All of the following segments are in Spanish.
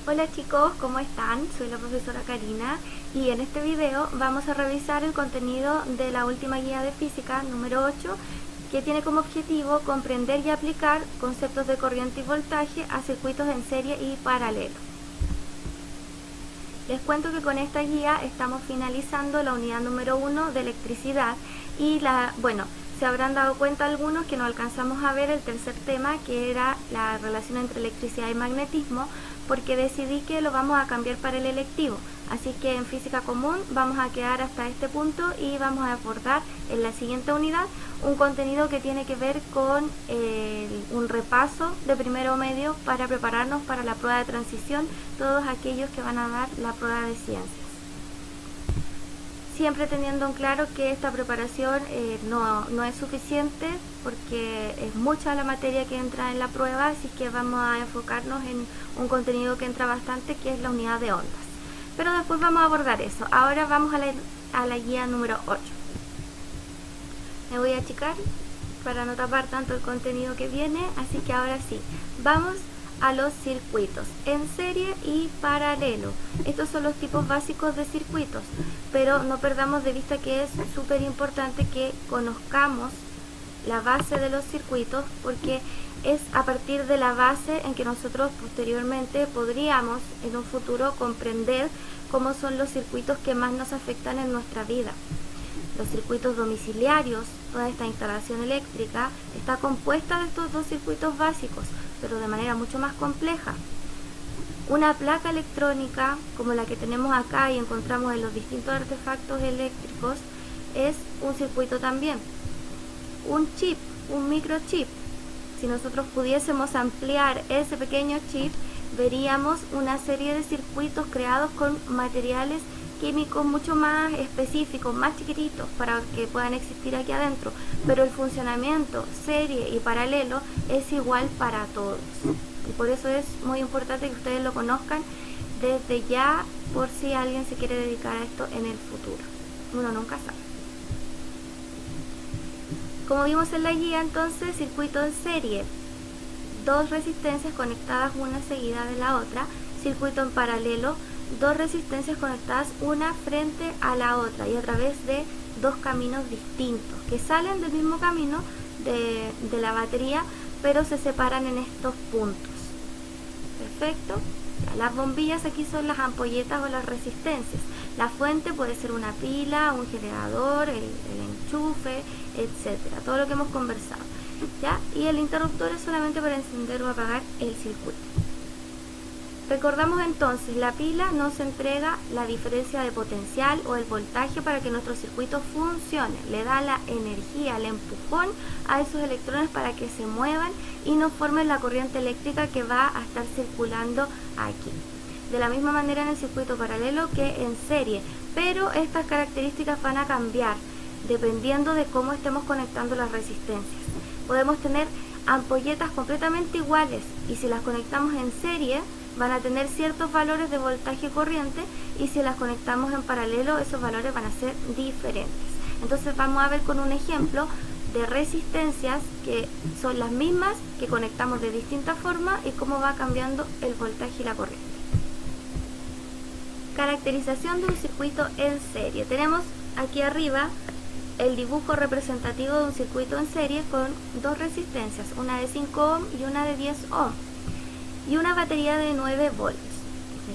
Hola chicos, ¿cómo están? Soy la profesora Karina y en este video vamos a revisar el contenido de la última guía de física número 8, que tiene como objetivo comprender y aplicar conceptos de corriente y voltaje a circuitos en serie y paralelo. Les cuento que con esta guía estamos finalizando la unidad número 1 de electricidad y se habrán dado cuenta algunos que no alcanzamos a ver el tercer tema, que era la relación entre electricidad y magnetismo, porque decidí que lo vamos a cambiar para el electivo. Así que en física común vamos a quedar hasta este punto y vamos a abordar en la siguiente unidad un contenido que tiene que ver con un repaso de primero medio para prepararnos para la prueba de transición, todos aquellos que van a dar la prueba de ciencias. Siempre teniendo en claro que esta preparación no es suficiente porque es mucha la materia que entra en la prueba, así que vamos a enfocarnos en un contenido que entra bastante, que es la unidad de ondas. Pero después vamos a abordar eso. Ahora vamos a la guía número 8. Me voy a achicar para no tapar tanto el contenido que viene, así que ahora sí, vamos a los circuitos en serie y paralelo. Estos son los tipos básicos de circuitos, pero no perdamos de vista que es súper importante que conozcamos la base de los circuitos, porque es a partir de la base en que nosotros posteriormente podríamos en un futuro comprender cómo son los circuitos que más nos afectan en nuestra vida. Los circuitos domiciliarios, toda esta instalación eléctrica está compuesta de estos dos circuitos básicos, pero de manera mucho más compleja. Una placa electrónica como la que tenemos acá y encontramos en los distintos artefactos eléctricos es un circuito también. Un chip, un microchip, si nosotros pudiésemos ampliar ese pequeño chip, veríamos una serie de circuitos creados con materiales químicos mucho más específicos, más chiquititos para que puedan existir aquí adentro, pero el funcionamiento serie y paralelo es igual para todos, y por eso es muy importante que ustedes lo conozcan desde ya, por si alguien se quiere dedicar a esto en el futuro. Uno nunca sabe. Como vimos en la guía, entonces, circuito en serie, dos resistencias conectadas una seguida de la otra. Circuito en paralelo, dos resistencias conectadas una frente a la otra y a través de dos caminos distintos que salen del mismo camino de la batería, pero se separan en estos puntos. Perfecto. Las bombillas aquí son las ampolletas o las resistencias. La fuente puede ser una pila, un generador, el enchufe, etcétera, todo lo que hemos conversado, ¿ya? Y el interruptor es solamente para encender o apagar el circuito. Recordamos entonces, la pila nos entrega la diferencia de potencial o el voltaje para que nuestro circuito funcione. Le da la energía, el empujón a esos electrones para que se muevan y nos formen la corriente eléctrica que va a estar circulando aquí. De la misma manera en el circuito paralelo que en serie, pero estas características van a cambiar dependiendo de cómo estemos conectando las resistencias. Podemos tener ampolletas completamente iguales y si las conectamos en serie van a tener ciertos valores de voltaje y corriente, y si las conectamos en paralelo esos valores van a ser diferentes. Entonces vamos a ver con un ejemplo de resistencias que son las mismas, que conectamos de distinta forma y cómo va cambiando el voltaje y la corriente. Caracterización de un circuito en serie. Tenemos aquí arriba el dibujo representativo de un circuito en serie con dos resistencias, una de 5 ohm y una de 10 ohm. Y una batería de 9 volts,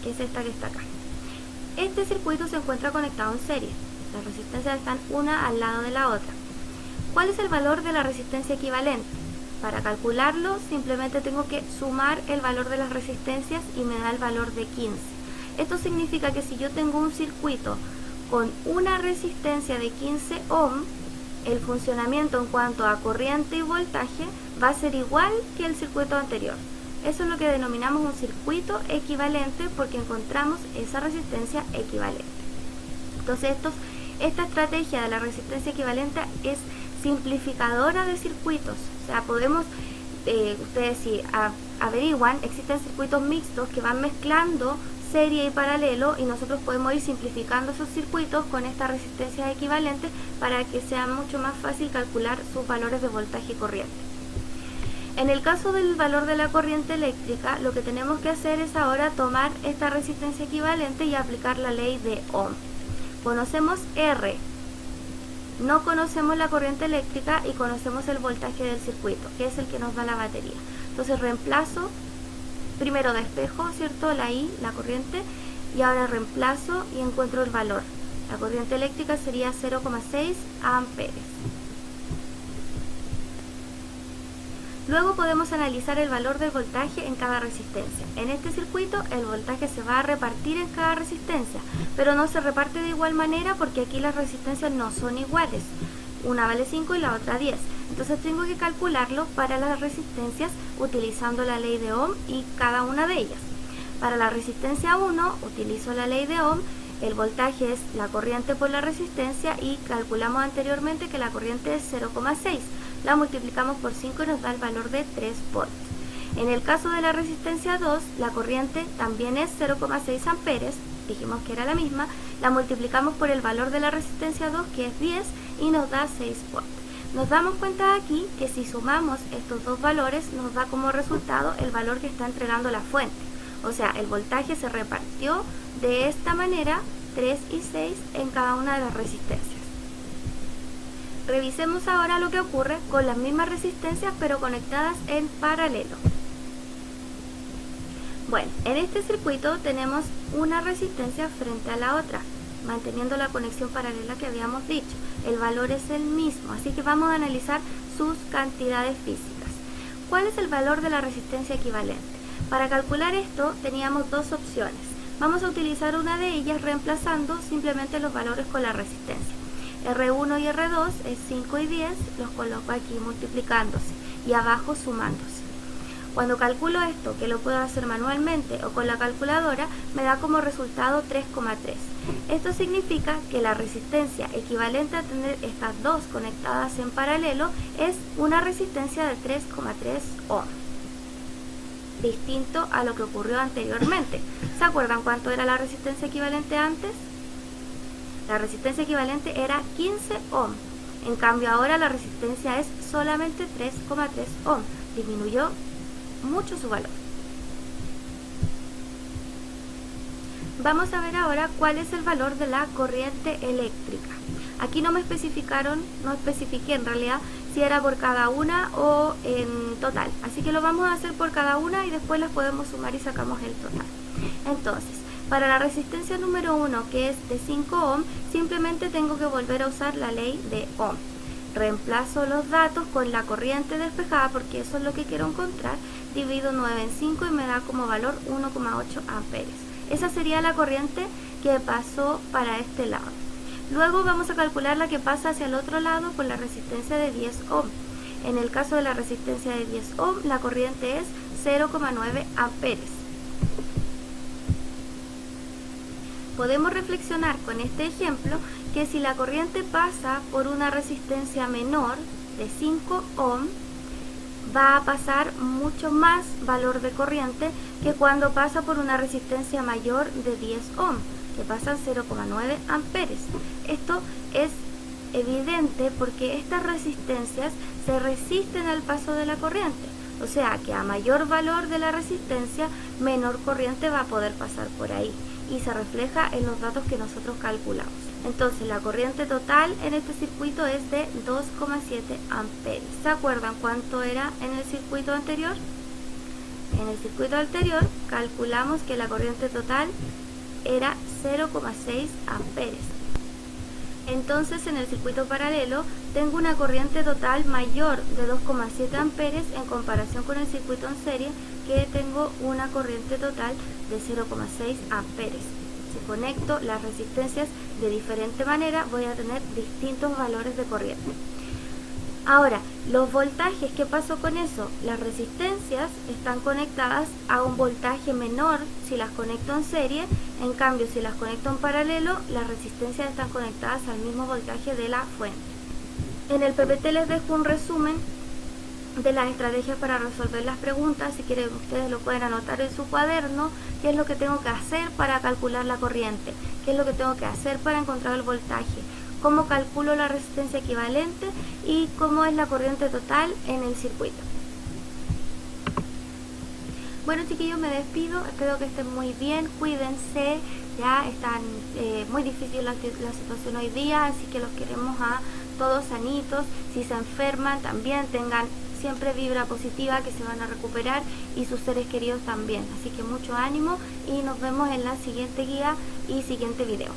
que es esta que está acá. Este circuito se encuentra conectado en serie. Las resistencias están una al lado de la otra. ¿Cuál es el valor de la resistencia equivalente? Para calcularlo, simplemente tengo que sumar el valor de las resistencias y me da el valor de 15. Esto significa que si yo tengo un circuito con una resistencia de 15 ohm, el funcionamiento en cuanto a corriente y voltaje va a ser igual que el circuito anterior. Eso es lo que denominamos un circuito equivalente, porque encontramos esa resistencia equivalente. Entonces esta estrategia de la resistencia equivalente es simplificadora de circuitos. O sea, podemos, ustedes si averiguan, existen circuitos mixtos que van mezclando serie y paralelo, y nosotros podemos ir simplificando esos circuitos con estas resistencias equivalentes para que sea mucho más fácil calcular sus valores de voltaje y corriente. En el caso del valor de la corriente eléctrica, lo que tenemos que hacer es ahora tomar esta resistencia equivalente y aplicar la ley de Ohm. Conocemos R, no conocemos la corriente eléctrica y conocemos el voltaje del circuito, que es el que nos da la batería. Entonces reemplazo, primero despejo, ¿cierto? La I, la corriente, y ahora reemplazo y encuentro el valor. La corriente eléctrica sería 0,6 amperes. Luego podemos analizar el valor del voltaje en cada resistencia. En este circuito el voltaje se va a repartir en cada resistencia, pero no se reparte de igual manera porque aquí las resistencias no son iguales. Una vale 5 y la otra 10. Entonces tengo que calcularlo para las resistencias utilizando la ley de Ohm y cada una de ellas. Para la resistencia 1 utilizo la ley de Ohm, el voltaje es la corriente por la resistencia y calculamos anteriormente que la corriente es 0,6. La multiplicamos por 5 y nos da el valor de 3 volts. En el caso de la resistencia 2, la corriente también es 0,6 amperes, dijimos que era la misma, la multiplicamos por el valor de la resistencia 2 que es 10 y nos da 6 volts. Nos damos cuenta aquí que si sumamos estos dos valores nos da como resultado el valor que está entregando la fuente. O sea, el voltaje se repartió de esta manera, 3 y 6 en cada una de las resistencias. Revisemos ahora lo que ocurre con las mismas resistencias pero conectadas en paralelo. Bueno, en este circuito tenemos una resistencia frente a la otra, manteniendo la conexión paralela que habíamos dicho. El valor es el mismo, así que vamos a analizar sus cantidades físicas. ¿Cuál es el valor de la resistencia equivalente? Para calcular esto teníamos dos opciones. Vamos a utilizar una de ellas reemplazando simplemente los valores con la resistencia. R1 y R2 es 5 y 10, los coloco aquí multiplicándose y abajo sumándose. Cuando calculo esto, que lo puedo hacer manualmente o con la calculadora, me da como resultado 3,3. Esto significa que la resistencia equivalente a tener estas dos conectadas en paralelo es una resistencia de 3,3 ohm. Distinto a lo que ocurrió anteriormente. ¿Se acuerdan cuánto era la resistencia equivalente antes? La resistencia equivalente era 15 ohm. En cambio ahora la resistencia es solamente 3,3 ohm. Disminuyó mucho su valor. Vamos a ver ahora cuál es el valor de la corriente eléctrica. Aquí no especifiqué en realidad si era por cada una o en total. Así que lo vamos a hacer por cada una y después las podemos sumar y sacamos el total. Entonces, para la resistencia número 1, que es de 5 ohm, simplemente tengo que volver a usar la ley de Ohm. Reemplazo los datos con la corriente despejada, porque eso es lo que quiero encontrar. Divido 9 en 5 y me da como valor 1,8 amperes. Esa sería la corriente que pasó para este lado. Luego vamos a calcular la que pasa hacia el otro lado con la resistencia de 10 ohm. En el caso de la resistencia de 10 ohm, la corriente es 0,9 amperes. Podemos reflexionar con este ejemplo que si la corriente pasa por una resistencia menor de 5 ohm, va a pasar mucho más valor de corriente que cuando pasa por una resistencia mayor de 10 ohm, que pasan 0,9 amperes. Esto es evidente porque estas resistencias se resisten al paso de la corriente. O sea que a mayor valor de la resistencia, menor corriente va a poder pasar por ahí. Y se refleja en los datos que nosotros calculamos. Entonces la corriente total en este circuito es de 2,7 amperes. ¿Se acuerdan cuánto era en el circuito anterior? En el circuito anterior calculamos que la corriente total era 0,6 amperes. Entonces en el circuito paralelo tengo una corriente total mayor de 2,7 amperes en comparación con el circuito en serie, que tengo una corriente total de 0,6 amperes. Si conecto las resistencias de diferente manera, voy a tener distintos valores de corriente. Ahora, los voltajes, ¿qué pasó con eso? Las resistencias están conectadas a un voltaje menor si las conecto en serie, en cambio si las conecto en paralelo, las resistencias están conectadas al mismo voltaje de la fuente. En el PPT les dejo un resumen de las estrategias para resolver las preguntas. Si quieren ustedes lo pueden anotar en su cuaderno, qué es lo que tengo que hacer para calcular la corriente, qué es lo que tengo que hacer para encontrar el voltaje, cómo calculo la resistencia equivalente y cómo es la corriente total en el circuito. Bueno, chiquillos, me despido, espero que estén muy bien, cuídense, ya están muy difícil la situación hoy día, así que los queremos a todos sanitos. Si se enferman también tengan siempre vibra positiva, que se van a recuperar, y sus seres queridos también, así que mucho ánimo y nos vemos en la siguiente guía y siguiente video.